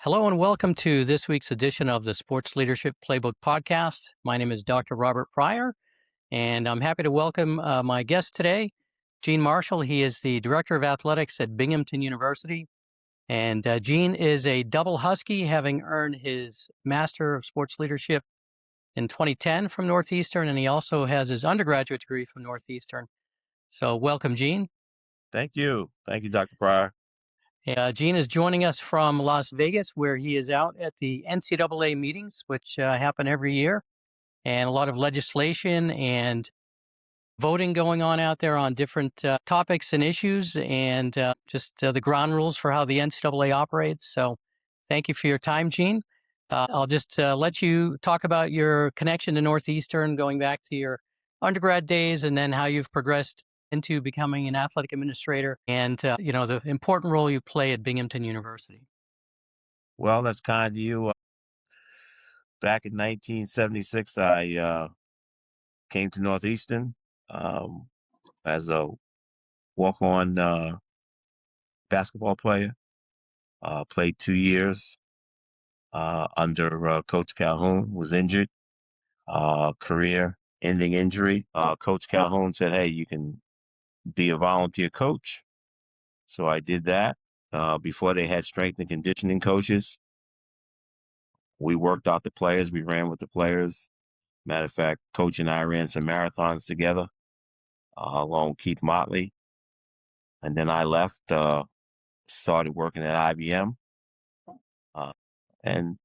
Hello and welcome to this week's edition of the Sports Leadership Playbook Podcast. My name is Dr. Robert Pryor, and I'm happy to welcome my guest today, Gene Marshall. He is the Director of Athletics at Binghamton University. And Gene is a double Husky, having earned his Master of Sports Leadership in 2010 from Northeastern, and he also has his undergraduate degree from Northeastern. So welcome, Gene. Thank you. Thank you, Dr. Pryor. Gene is joining us from Las Vegas, where he is out at the NCAA meetings, which happen every year, and a lot of legislation and voting going on out there on different topics and issues, and just the ground rules for how the NCAA operates. So thank you for your time, Gene. I'll just let you talk about your connection to Northeastern, going back to your undergrad days, and then how you've progressed into becoming an athletic administrator and, the important role you play at Binghamton University. Well, that's kind of you. Back in 1976, I came to Northeastern as a walk-on basketball player. Played 2 years under Coach Calhoun, was injured, career-ending injury. Coach Calhoun said, hey, you can be a volunteer coach. So I did that. Before they had strength and conditioning coaches, we worked out the players. We ran with the players. Matter of fact, Coach and I ran some marathons together, along with Keith Motley. And then I left, started working at IBM, and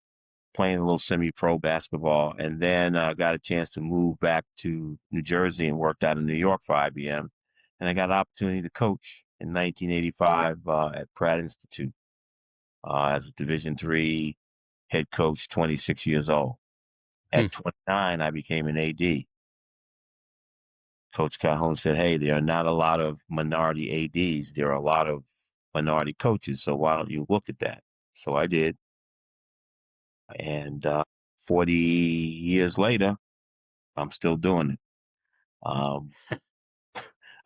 playing a little semi-pro basketball. And then I got a chance to move back to New Jersey and worked out in New York for IBM. And I got an opportunity to coach in 1985 at Pratt Institute as a Division III head coach, 26 years old. At 29, I became an AD. Coach Calhoun said, hey, there are not a lot of minority ADs. There are a lot of minority coaches. So why don't you look at that? So I did. And 40 years later, I'm still doing it.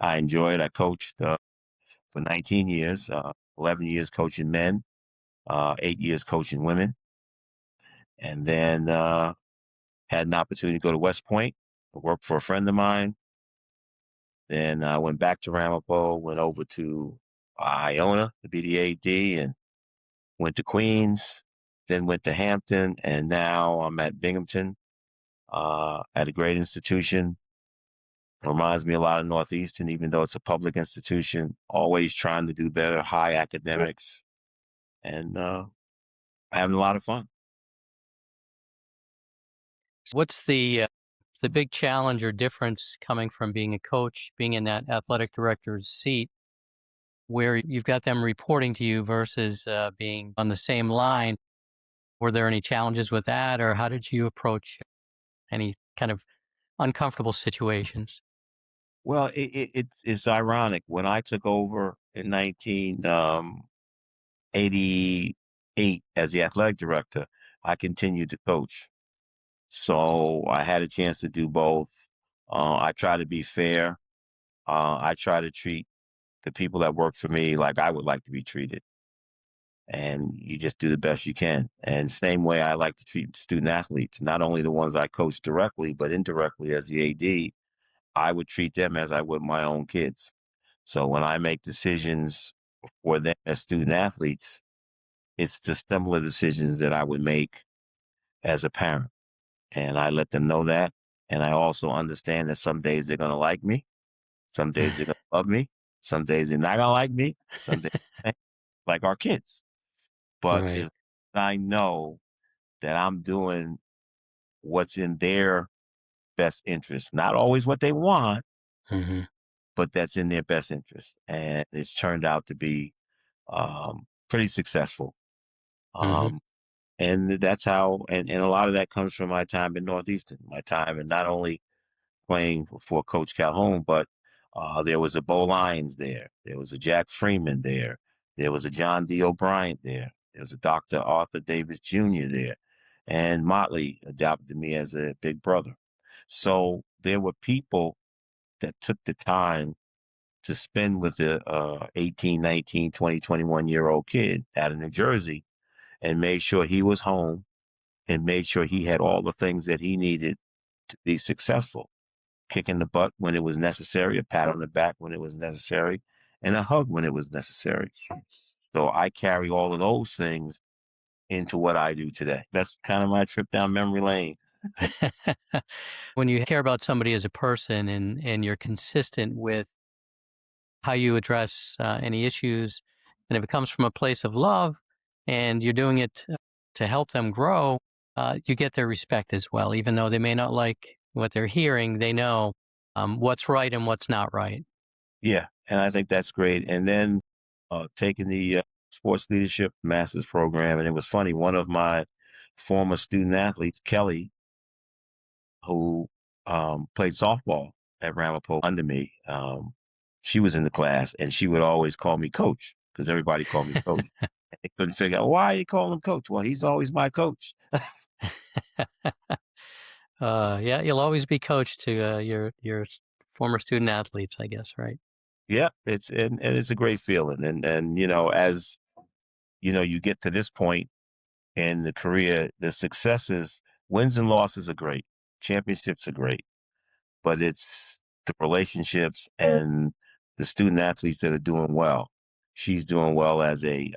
I enjoy it. I coached for 19 years, 11 years coaching men, 8 years coaching women. And then had an opportunity to go to West Point, work for a friend of mine. Then I went back to Ramapo, went over to Iona to be the AD, and went to Queens, then went to Hampton, and now I'm at Binghamton at a great institution. Reminds me a lot of Northeastern, even though it's a public institution, always trying to do better, high academics, and having a lot of fun. What's the big challenge or difference coming from being a coach, being in that athletic director's seat, where you've got them reporting to you versus being on the same line? Were there any challenges with that, or how did you approach any kind of uncomfortable situations? Well, it's ironic. When I took over in 1988 as the athletic director, I continued to coach. So I had a chance to do both. I try to be fair. I try to treat the people that work for me like I would like to be treated. And you just do the best you can. And same way I like to treat student athletes, not only the ones I coach directly, but indirectly as the AD, I would treat them as I would my own kids. So when I make decisions for them as student athletes, it's the similar decisions that I would make as a parent. And I let them know that. And I also understand that some days they're going to like me. Some days they're going to love me. Some days they're not going to like me. Some days like our kids. But Right. if I know that I'm doing what's in their best interest, not always what they want, but that's in their best interest. And it's turned out to be pretty successful. And that's how, and a lot of that comes from my time in Northeastern, my time, and not only playing for Coach Calhoun, but there was a Bo Lyons there. There was a Jack Freeman there. There was a John D. O'Brien there. There was a Dr. Arthur Davis Jr. there. And Motley adopted me as a big brother. So there were people that took the time to spend with the 18, 19, 20, 21-year-old kid out of New Jersey and made sure he was home and made sure he had all the things that he needed to be successful. Kicking the butt when it was necessary, a pat on the back when it was necessary, and a hug when it was necessary. So I carry all of those things into what I do today. That's kind of my trip down memory lane. When you care about somebody as a person and you're consistent with how you address any issues, and if it comes from a place of love and you're doing it to help them grow, you get their respect as well. Even though they may not like what they're hearing, they know what's right and what's not right. Yeah, and I think that's great. And then taking the Sports Leadership Master's Program, and it was funny. One of my former student athletes, Kelly, who played softball at Ramapo under me, she was in the class, and she would always call me coach because everybody called me coach. And they couldn't figure out why you call him coach. Well, he's always my coach. Yeah, you'll always be coached to your former student athletes, I guess, right? Yeah, and it's a great feeling. And as you get to this point in the career, the successes, wins and losses are great, championships are great, but it's the relationships and the student athletes that are doing well. She's doing well as a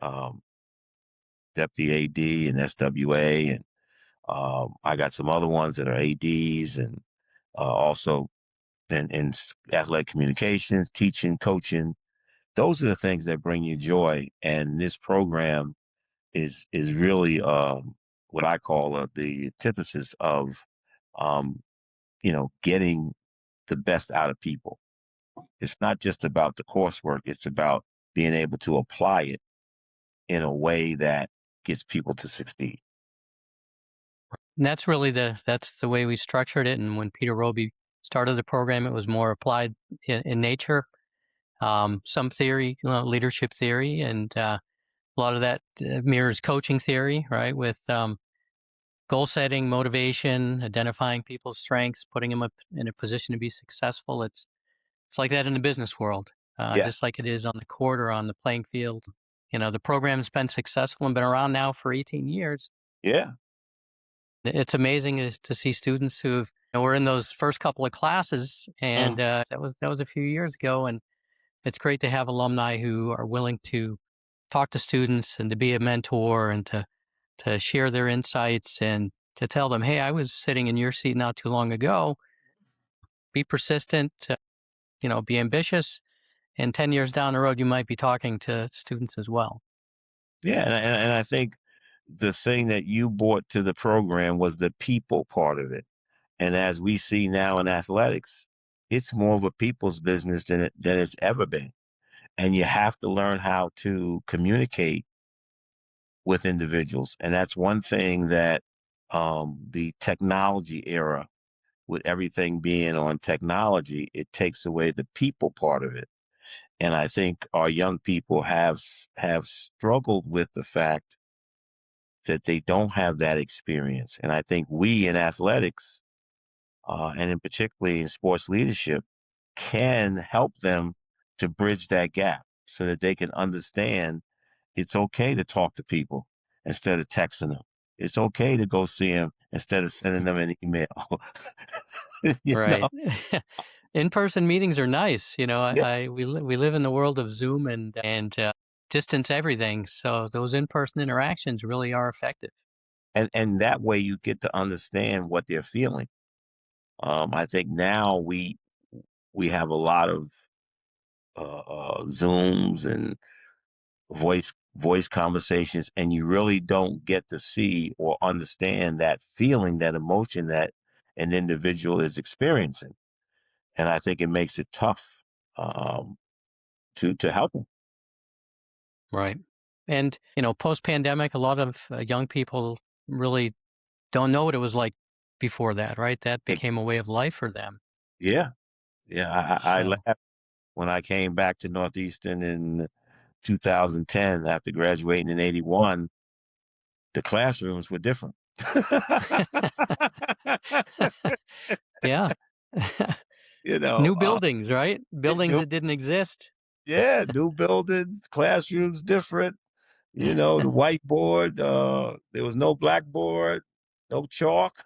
deputy AD and SWA, and I got some other ones that are ADs and also in athletic communications, teaching, coaching. Those are the things that bring you joy, and this program is really what I call the antithesis of getting the best out of people. It's not just about the coursework, it's about being able to apply it in a way that gets people to succeed. And that's really that's the way we structured it. And when Peter Roby started the program, it was more applied in nature, some theory, leadership theory, and a lot of that mirrors coaching theory, right? With goal setting, motivation, identifying people's strengths, putting them up in a position to be successful. It's like that in the business world, just Yes. like it is on the court or on the playing field. The program's been successful and been around now for 18 years. Yeah. It's amazing to see students who were in those first couple of classes, and Mm. that was a few years ago. And it's great to have alumni who are willing to talk to students and to be a mentor and to share their insights and to tell them, hey, I was sitting in your seat not too long ago. Be persistent, be ambitious, and 10 years down the road, you might be talking to students as well. Yeah. And I think the thing that you brought to the program was the people part of it. And as we see now in athletics, it's more of a people's business than it's ever been. And you have to learn how to communicate with individuals. And that's one thing that the technology era, with everything being on technology, it takes away the people part of it. And I think our young people have struggled with the fact that they don't have that experience. And I think we in athletics, and in particularly in sports leadership, can help them to bridge that gap so that they can understand it's okay to talk to people instead of texting them. It's okay to go see them instead of sending them an email. you know? Right. In-person meetings are nice. Yeah. We live in the world of Zoom and distance everything. So those in-person interactions really are effective. And that way you get to understand what they're feeling. I think now we have a lot of Zooms and voice conversations, and you really don't get to see or understand that feeling, that emotion that an individual is experiencing. And I think it makes it tough um, to help them. Right. And, post-pandemic, a lot of young people really don't know what it was like before that, right? That It- became a way of life for them. yeah, yeah. I So, laughed when I came back to Northeastern in 2010 after graduating in '81. The classrooms were different. yeah. you know, New buildings, right? Buildings new, that didn't exist. yeah, new buildings, classrooms different. You know, the whiteboard, there was no blackboard, no chalk,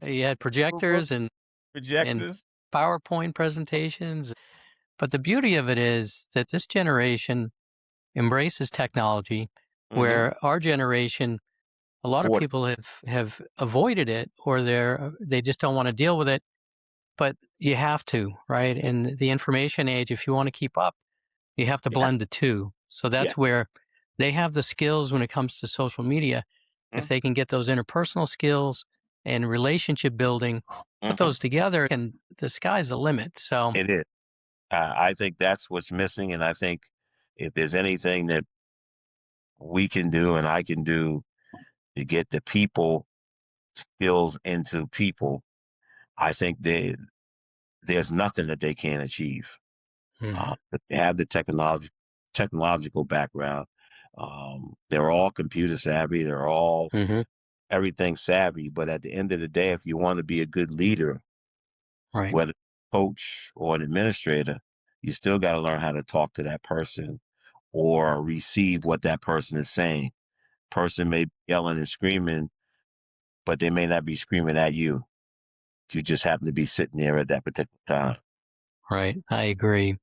You had projectors and projectors. PowerPoint presentations. But the beauty of it is that this generation embraces technology, Mm-hmm. where our generation, a lot of Ford. people have avoided it, or they just don't want to deal with it. But you have to, right? In the information age, if you want to keep up, you have to Yeah. blend the two. So Yeah. that's where they have the skills when it comes to social media. If they can get those interpersonal skills and relationship building, put Mm-hmm. those together, and the sky's the limit. So, It is. I think that's what's missing. And I think if there's anything that we can do and I can do to get the people skills into people, I think there's nothing that they can't achieve. mhm, They have the technological background. They're all computer savvy. They're all mhm, everything savvy. But at the end of the day, if you want to be a good leader, right, whether coach or an administrator, you still got to learn how to talk to that person or receive what that person is saying. Person may be yelling and screaming, but they may not be screaming at you. You just happen to be sitting there at that particular time. right. I agree.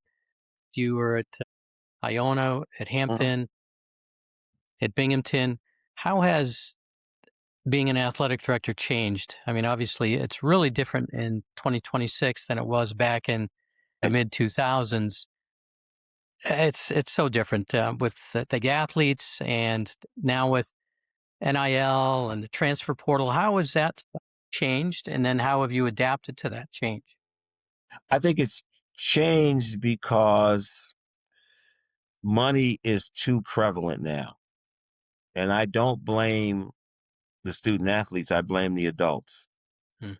You were at Iona, at Mhm. Hampton, at Binghamton. How has being an athletic director changed? I mean, obviously, it's really different in 2026 than it was back in the Right. mid 2000s. It's so different with the athletes, and now with NIL and the transfer portal. How has that changed? And then how have you adapted to that change? I think it's changed because money is too prevalent now. And I don't blame the student athletes. I blame the adults Hmm.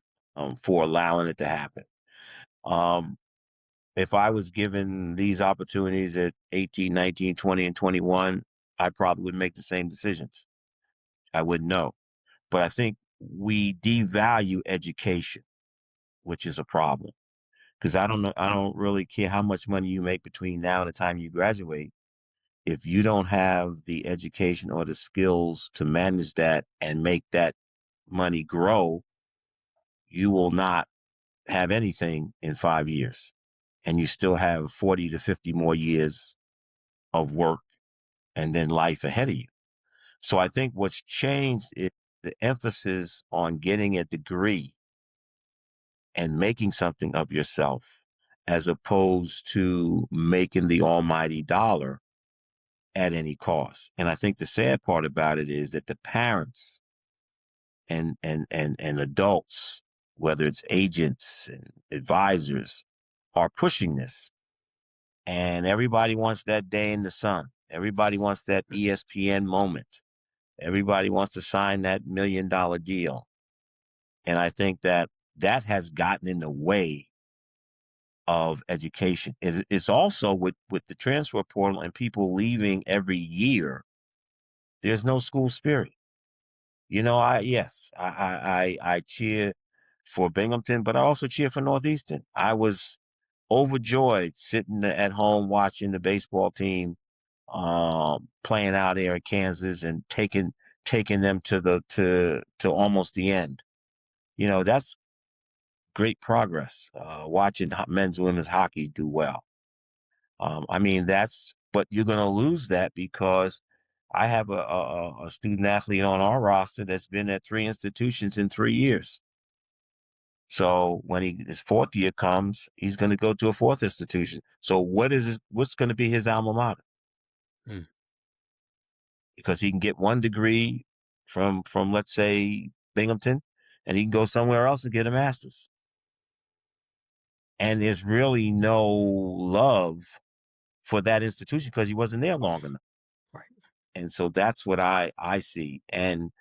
for allowing it to happen. Um, if I was given these opportunities at 18, 19, 20, and 21, I probably would make the same decisions. I wouldn't know. But I think we devalue education, which is a problem. Because I don't know, I don't really care how much money you make between now and the time you graduate. If you don't have the education or the skills to manage that and make that money grow, you will not have anything in 5 years. And you still have 40 to 50 more years of work and then life ahead of you. So I think what's changed is the emphasis on getting a degree and making something of yourself as opposed to making the almighty dollar at any cost. And I think the sad part about it is that the parents and adults, whether it's agents and advisors, are pushing this. And everybody wants that day in the sun. Everybody wants that ESPN moment. Everybody wants to sign that $1 million deal. And I think that that has gotten in the way of education. It's also with the transfer portal and people leaving every year, there's no school spirit. You know, I cheer for Binghamton, but I also cheer for Northeastern. I was overjoyed sitting at home watching the baseball team playing out there in Kansas and taking them to almost the end. You know, that's great progress. Watching men's and women's hockey do well. I mean, but you're going to lose that because I have a student athlete on our roster that's been at 3 institutions in 3 years. So when his fourth year comes, he's going to go to a fourth institution. So what's going to be his alma mater? Hmm. Because he can get one degree from let's say Binghamton, and he can go somewhere else and get a master's. And there's really no love for that institution because he wasn't there long enough. Right. And so that's what I see. And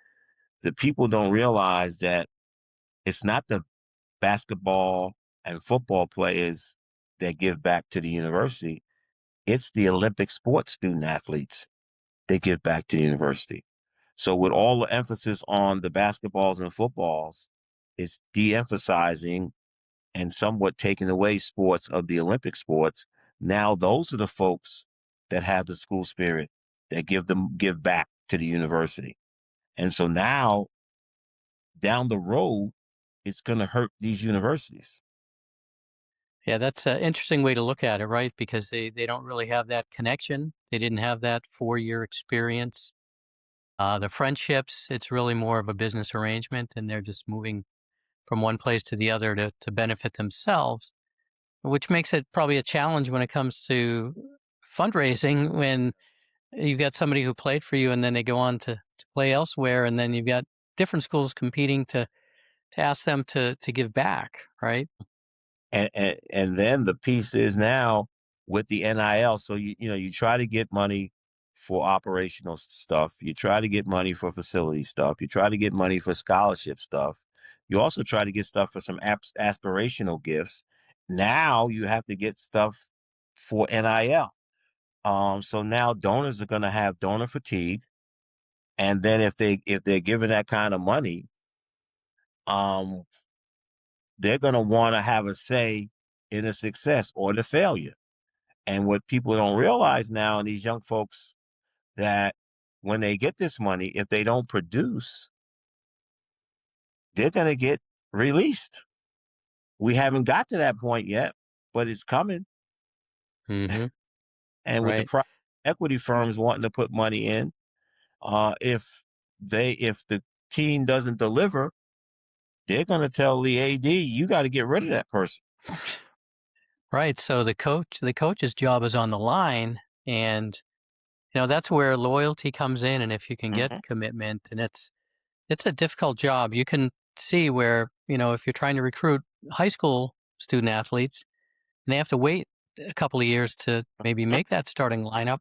the people don't realize that it's not the basketball and football players that give back to the university. It's the Olympic sports student athletes that give back to the university. So with all the emphasis on the basketballs and footballs, it's de-emphasizing and somewhat taking away sports of the Olympic sports. Now those are the folks that have the school spirit that give back to the university. And so now down the road, it's going to hurt these universities. Yeah, that's an interesting way to look at it, right? Because they don't really have that connection. They didn't have that 4-year experience. The friendships, it's really more of a business arrangement, and they're just moving from one place to the other to benefit themselves, which makes it probably a challenge when it comes to fundraising when you've got somebody who played for you and then they go on to play elsewhere, and then you've got different schools competing to ask them to give back, right? And then the piece is now with the NIL. So you try to get money for operational stuff. You try to get money for facility stuff. You try to get money for scholarship stuff. You also try to get stuff for some aspirational gifts. Now you have to get stuff for NIL. So now donors are going to have donor fatigue, and then if they're given that kind of money, um, they're going to want to have a say in the success or the failure. And what people don't realize now, and these young folks, that when they get this money, if they don't produce, they're going to get released. We haven't got to that point yet, but it's coming. Mm-hmm. And with the Right. private equity firms wanting to put money in, if the team doesn't deliver, they're going to tell the AD, you got to get rid of that person. Right. So the coach's job is on the line, and that's where loyalty comes in. And if you can get Mm-hmm. commitment, and it's a difficult job. You can see where if you're trying to recruit high school student athletes, and they have to wait a couple of years to maybe make that starting lineup.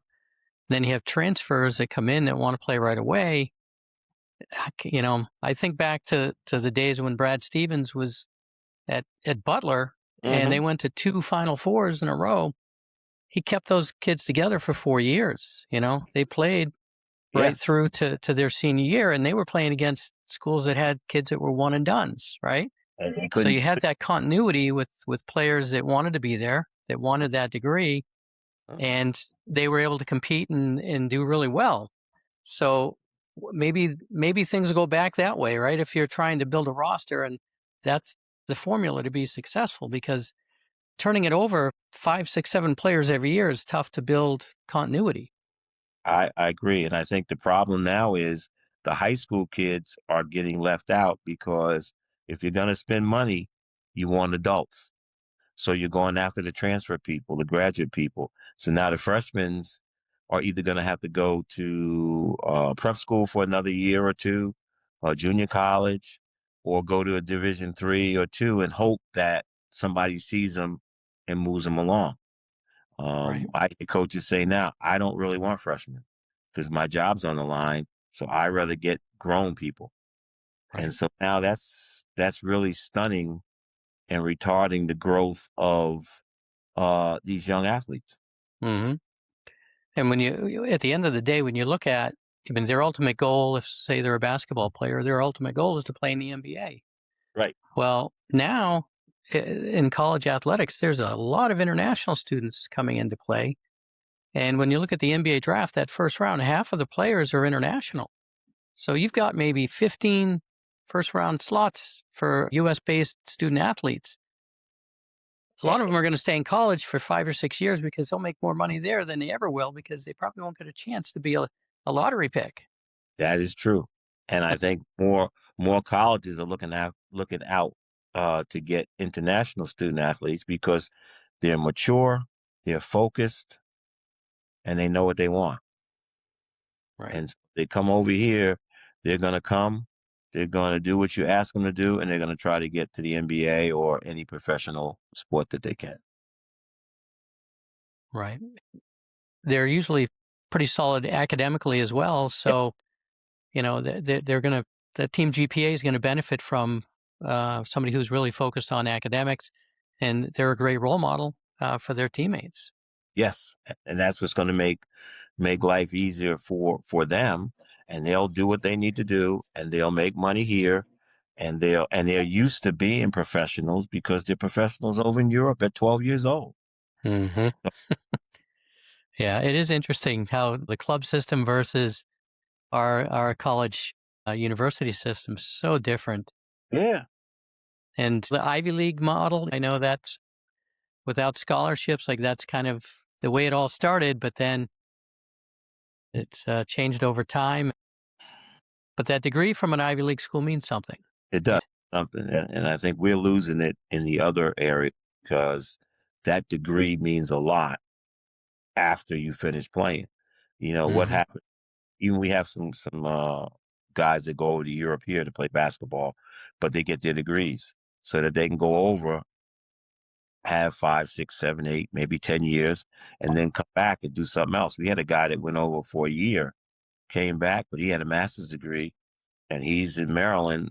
And then you have transfers that come in that want to play right away. I think back to the days when Brad Stevens was at Butler, and Mm-hmm. they went to 2 Final Fours in a row. He kept those kids together for 4 years. They played right Yes. through to their senior year, and they were playing against schools that had kids that were one and dones, right? And they So couldn't. you had that continuity with players that wanted to be there, that wanted that degree, Mhm. and they were able to compete and do really well. So maybe things will go back that way, right? If you're trying to build a roster, and that's the formula to be successful, because turning it over 5, 6, 7 players every year is tough to build continuity. I agree. And I think the problem now is the high school kids are getting left out because if you're going to spend money, you want adults. So you're going after the transfer people, the graduate people. So now the freshmen are either going to have to go to prep school for another year or two, or junior college, or go to a Division 3 or 2 and hope that somebody sees them and moves them along. Right. I hear coaches say now, I don't really want freshmen because my job's on the line. So I rather get grown people. And Right. so now that's really stunning and retarding the growth of these young athletes. Hmm. And when at the end of the day, when you look at, their ultimate goal, if say they're a basketball player, their ultimate goal is to play in the NBA. Right. Well, now in college athletics, there's a lot of international students coming into play. And when you look at the NBA draft, that first round, half of the players are international. So you've got maybe 15 first round slots for US based student athletes. A lot of them are going to stay in college for 5 or 6 years because they'll make more money there than they ever will, because they probably won't get a chance to be a lottery pick. That is true. And I think more colleges are looking out to get international student athletes because they're mature, they're focused, and they know what they want. Right. And so they come over here, they're going to come, they're going to do what you ask them to do, and they're going to try to get to the NBA or any professional sport that they can. Right. They're usually pretty solid academically as well. So, they're going to, the team GPA is going to benefit from somebody who's really focused on academics, and they're a great role model for their teammates. Yes, and that's what's going to make life easier for them, and they'll do what they need to do, and they'll make money here, and they're used to being professionals because they're professionals over in Europe at 12 years old. Mm-hmm. Yeah, it is interesting how the club system versus our college university system is so different. Yeah. And the Ivy League model, I know that's without scholarships, like that's kind of the way it all started, but then it's changed over time. But that degree from an Ivy League school means something. It does Right? something, and I think we're losing it in the other area because that degree means a lot after you finish playing. You know what Hmm. happened? Even we have some guys that go over to Europe here to play basketball, but they get their degrees so that they can go over, have 5, 6, 7, 8, maybe 10 years, and then come back and do something else. We had a guy that went over for a year, came back, but he had a master's degree and he's in Maryland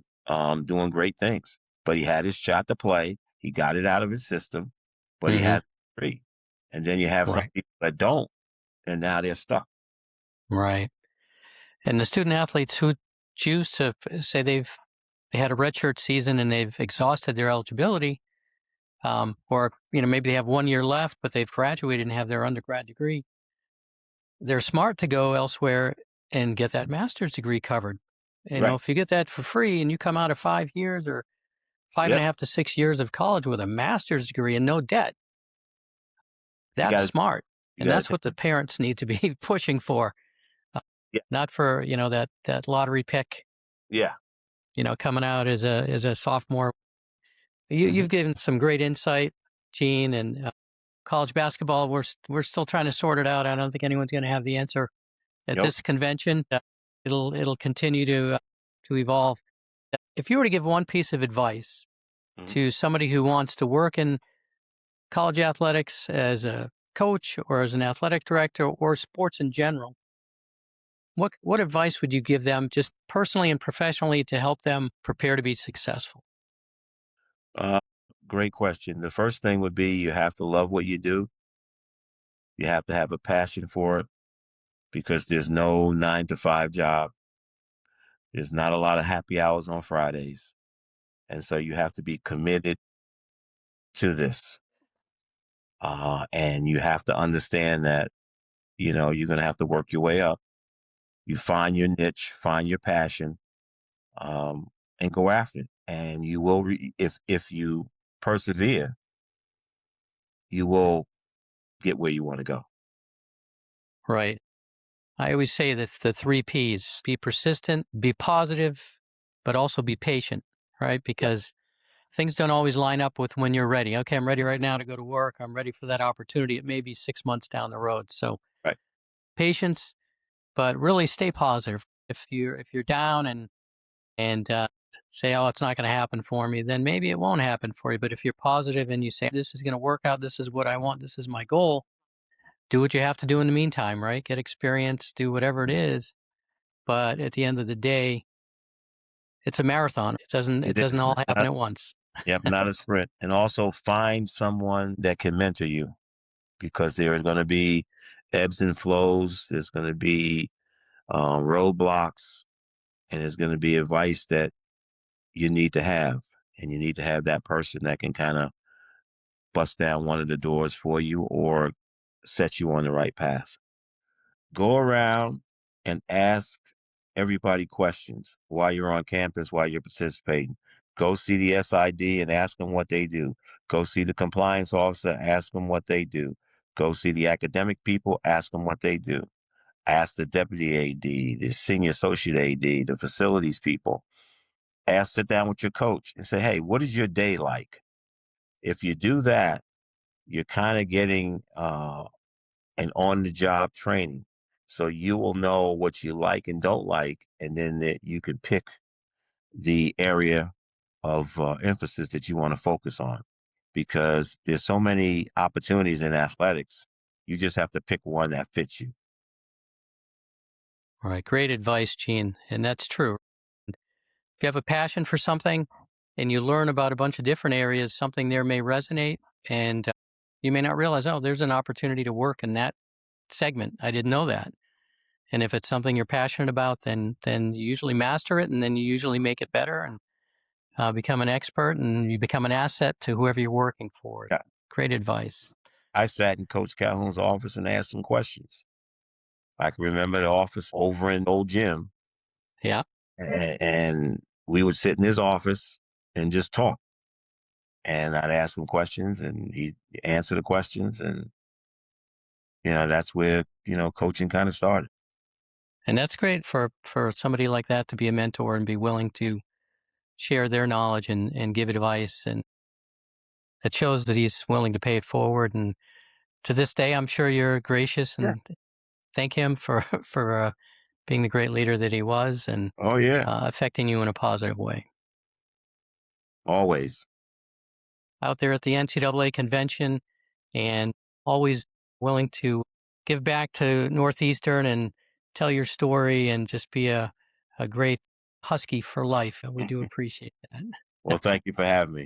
doing great things. But he had his shot to play. He got it out of his system, but he Hmm. has a degree. And then you have some Right. people that don't, and now they're stuck. Right. And the student athletes who choose to say they had a redshirt season and they've exhausted their eligibility, or maybe they have 1 year left, but they've graduated and have their undergrad degree. They're smart to go elsewhere and get that master's degree covered. Right. If you get that for free and you come out of 5 years or five and Yep. a half to 6 years of college with a master's degree and no debt, You that's got to, smart. you And got to that's take, what the parents need to be pushing for, uh, yeah. not for, that lottery pick, Yeah. coming out as a sophomore. Hmm. You've given some great insight, Gene, and college basketball. We're still trying to sort it out. I don't think anyone's going to have the answer at Nope. this convention. It'll continue to evolve. If you were to give one piece of advice Hmm. to somebody who wants to work in college athletics as a coach or as an athletic director or sports in general, what advice would you give them, just personally and professionally, to help them prepare to be successful? Uh, Great question. The first thing would be you have to love what you do. You have to have a passion for it because there's no 9 to 5 job. There's not a lot of happy hours on Fridays. And so you have to be committed to this. And you have to understand that, you're going to have to work your way up. You find your niche, find your passion, um, and go after it. And you will, if you persevere, you will get where you want to go. Right. I always say that the 3 Ps: be persistent, be positive, but also be patient, right? Yeah. Because things don't always line up with when you're ready. Okay, I'm ready right now to go to work. I'm ready for that opportunity. It may be 6 months down the road. So Right. patience, but really stay positive. If you're down and say, oh, it's not going to happen for me, then maybe it won't happen for you. But if you're positive and you say, this is going to work out, this is what I want, this is my goal, do what you have to do in the meantime, right? Get experience, do whatever it is. But at the end of the day, it's a marathon. It doesn't It it doesn't is all happen not, at once. yep, not a sprint. And also find someone that can mentor you because there is going to be ebbs and flows. There's going to be roadblocks, and there's going to be advice that you need to have. And you need to have that person that can kind of bust down one of the doors for you or set you on the right path. Go around and ask everybody questions while you're on campus, while you're participating. Go see the SID and ask them what they do. Go see the compliance officer, ask them what they do. Go see the academic people, ask them what they do. Ask the deputy AD, the senior associate AD, the facilities people. Sit down with your coach and say, hey, what is your day like? If you do that, you're kind of getting an on-the-job training. So you will know what you like and don't like, and then that you can pick the area of emphasis that you want to focus on. Because there's so many opportunities in athletics, you just have to pick one that fits you. All right. Great advice, Gene. And that's true. If you have a passion for something and you learn about a bunch of different areas, something there may resonate and you may not realize, oh, there's an opportunity to work in that segment. I didn't know that. And if it's something you're passionate about, then you usually master it and then you usually make it better and become an expert and you become an asset to whoever you're working for. Yeah. Great advice. I sat in Coach Calhoun's office and asked him questions. I can remember the office over in Old Gym, Yeah. and we would sit in his office and just talk. And I'd ask him questions, and he'd answer the questions, and that's where coaching kind of started. And that's great for somebody like that to be a mentor and be willing to share their knowledge and give advice. And it shows that he's willing to pay it forward. And to this day, I'm sure you're gracious Yeah. and thank him for for being the great leader that he was and Oh yeah, affecting you in a positive way. always. Out there at the NCAA convention and always willing to give back to Northeastern and tell your story and just be a great Husky for life. And we do appreciate that. Well, thank you for having me.